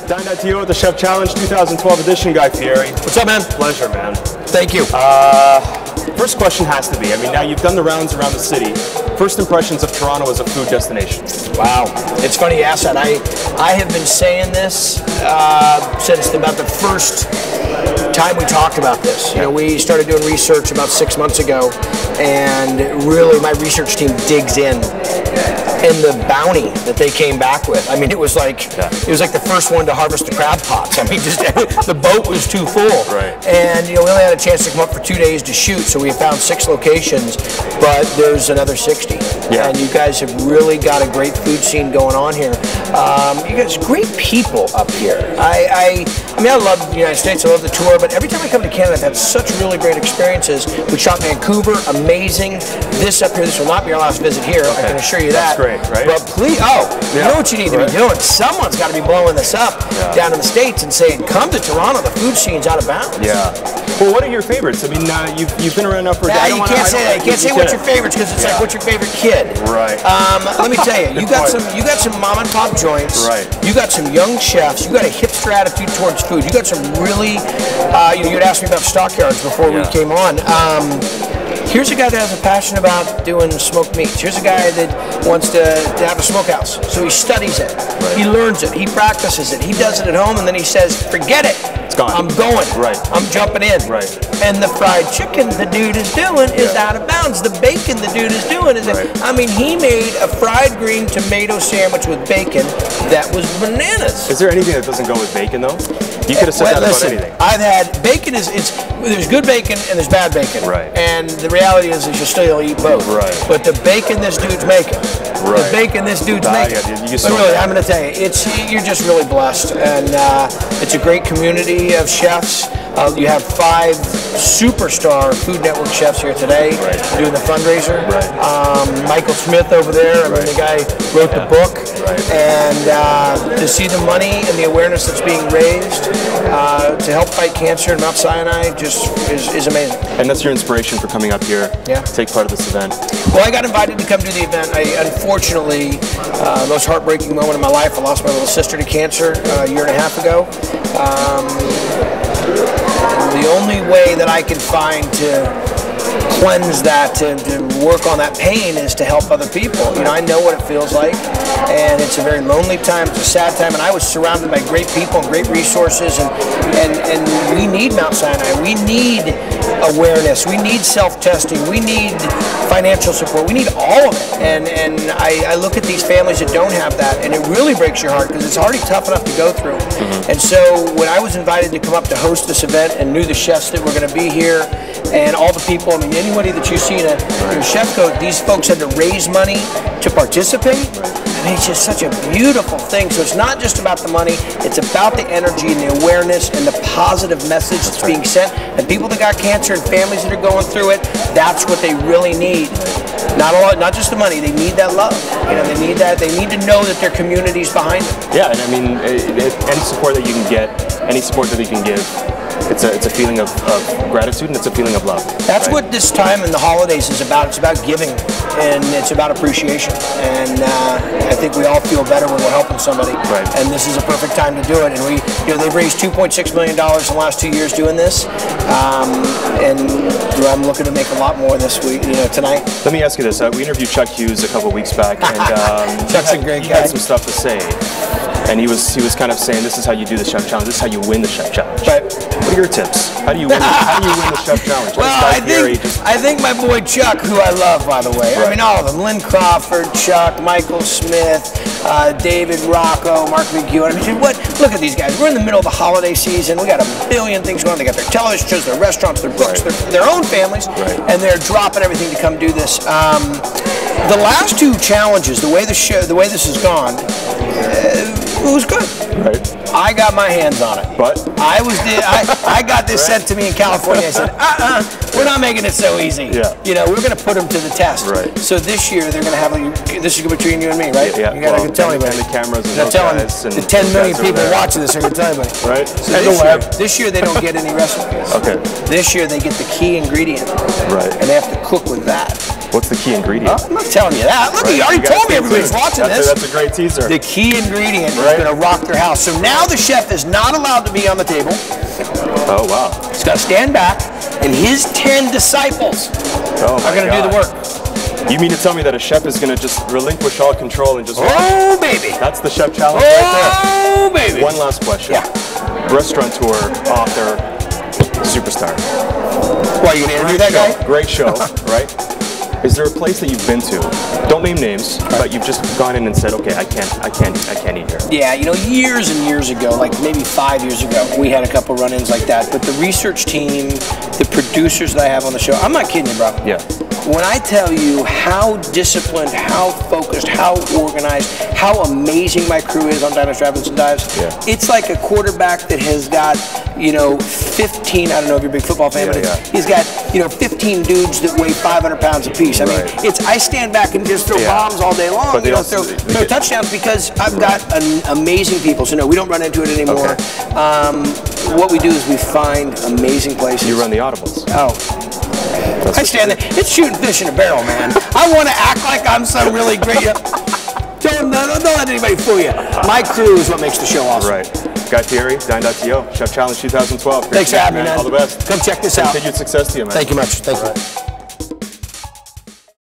Dine out to you with the Chef Challenge 2012 edition, Guy Fieri. What's up, man? Pleasure, man. Thank you. First question has to be, I mean, now you've done the rounds around the city. First impressions of Toronto as a food destination. Wow. It's funny you ask that. I have been saying this since about the first time we talked about this. You know, we started doing research about 6 months ago, and really my research team digs in. And the bounty that they came back with, I mean, it was like the first one to harvest the crab pots. I mean, just the boat was too full. Right. And you know, we only had a chance to come up for 2 days to shoot, so we found 6 locations, but there's another 60. Yeah. And you guys have really got a great food scene going on here. You guys, great people up here. I mean, I love the United States. I love the tour, but every time I come to Canada, I've had such really great experiences. We shot Vancouver, amazing. This up here, this will not be our last visit here. Okay. I can assure you that. That's great, right? But please, you know what you need to be doing? Someone's got to be blowing this up down in the States and saying, come to Toronto, the food scene's out of bounds. Yeah. Well, what are your favorites? I mean, you've been around now for a day. You can't say that. You can't say what's your favorites because it's like, what's your favorite kid? Right. Let me tell you, you got some mom and pop joints. Right. You got some young chefs. You got a hipster attitude towards food. You got some really, you had asked me about stockyards before we came on. Here's a guy that has a passion about doing smoked meats. Here's a guy that wants to have a smokehouse. So he studies it. Right. He learns it. He practices it. He does it at home, and then he says, forget it. It's gone. I'm going. Right. I'm jumping in. Right. And the fried chicken the dude is doing is out of bounds. The bacon the dude is doing is, I mean, he made a fried green tomato sandwich with bacon that was bananas. Is there anything that doesn't go with bacon, though? You could have said that about anything. I've had bacon there's good bacon and there's bad bacon. Right. And the reality is you still eat both. Right. But the bacon this dude's making. Right. The bacon this dude's making. But really, I'm going to tell you, you're just really blessed, and it's a great community of chefs. You have 5 superstar Food Network chefs here today doing the fundraiser. Right. Michael Smith over there, I mean, the guy wrote the book. Right. And to see the money and the awareness that's being raised to help fight cancer in Mount Sinai just is amazing. And that's your inspiration for coming up here to take part of this event. Well, I got invited to come to the event. Unfortunately, the most heartbreaking moment of my life, I lost my little sister to cancer a year and a half ago. The only way that I can find to cleanse that, to work on that pain, is to help other people. You know, I know what it feels like, and it's a very lonely time, it's a sad time, and I was surrounded by great people and great resources, and we need Mount Sinai. We need awareness. We need self-testing. We need financial support. We need all of it. And I look at these families that don't have that, and it really breaks your heart because it's already tough enough to go through. And so when I was invited to come up to host this event and knew the chefs that were going to be here and all the people, I mean, anybody that you see in a chef coat, these folks had to raise money to participate. I mean, it's just such a beautiful thing. So it's not just about the money, it's about the energy and the awareness and the positive message that's being sent. And people that got cancer and families that are going through it, that's what they really need. Not just the money, they need that love. You know, they need that. They need to know that their community's behind them. Yeah, and I mean, any support that you can get, any support that you can give, it's a feeling of gratitude, and it's a feeling of love. That's what this time in the holidays is about. It's about giving, and it's about appreciation. And I think we all feel better when we're helping somebody. Right. And this is a perfect time to do it. And they've raised $2.6 million in the last 2 years doing this. And I'm looking to make a lot more this week, tonight. Let me ask you this. We interviewed Chuck Hughes a couple weeks back, and Chuck's a great guy. He had some stuff to say. And he was kind of saying, this is how you do the Chef Challenge. This is how you win the Chef Challenge. Right. What are your tips? How do you win the Chef Challenge? Well, I think my boy Chuck, who I love, by the way. Right. I mean, all of them. Lynn Crawford, Chuck, Michael Smith, David Rocco, Mark McEwen. I mean, look at these guys. We're in the middle of the holiday season. We got a billion things going on. They got their television shows, their restaurants, their books, their own families, and they're dropping everything to come do this. The last 2 challenges, the way this has gone, it was good. Right. I got my hands on it. But? I got this sent to me in California. I said, we're not making it so easy. Yeah. We're going to put them to the test. Right. So this year, they're going to have, this is between you and me, right? Yeah. You got to tell anybody. And the cameras and those guys. The 10 million people watching this are going to tell anybody. Right. So this year, they don't get any recipes. Okay. This year, they get the key ingredient. Right. And they have to cook with that. What's the key ingredient? I'm not telling you that. Look, you already told me everybody's watching this. That's a great teaser. The key ingredient is going to rock their house. So now the chef is not allowed to be on the table. Oh, wow. He's got to stand back, and his 10 disciples are going to do the work. You mean to tell me that a chef is going to just relinquish all control and just Oh, baby. That's the chef challenge right there. Oh, baby. One last question. Yeah. Restaurateur, author, superstar. Why, are you going to interview that guy? Great show, right? Is there a place that you've been to? Don't name names, but you've just gone in and said, okay, I can't eat here. Yeah, you know, years and years ago, like maybe 5 years ago, we had a couple run-ins like that. But the research team, the producers that I have on the show, I'm not kidding you, bro. Yeah. When I tell you how disciplined, how focused, how organized, how amazing my crew is on Diners, Drive-Ins, and Dives, it's like a quarterback that has got, you know, 15, I don't know if you're a big football fan, but he's got, you know, 15 dudes that weigh 500 pounds apiece. I mean, I stand back and just throw bombs all day long, but you know, throw touchdowns because I've got amazing people. So no, we don't run into it anymore. What we do is we find amazing places. You run the audibles. Oh. I stand there. It's shooting fish in a barrel, man. I want to act like I'm some really great. Don't let anybody fool you. My crew is what makes the show awesome. Right. Guy Fieri, Dine.to, Chef Challenge 2012. Thanks for having me, man. All the best. Come check this out. Continued success to you, man. Thank you much. Thank you.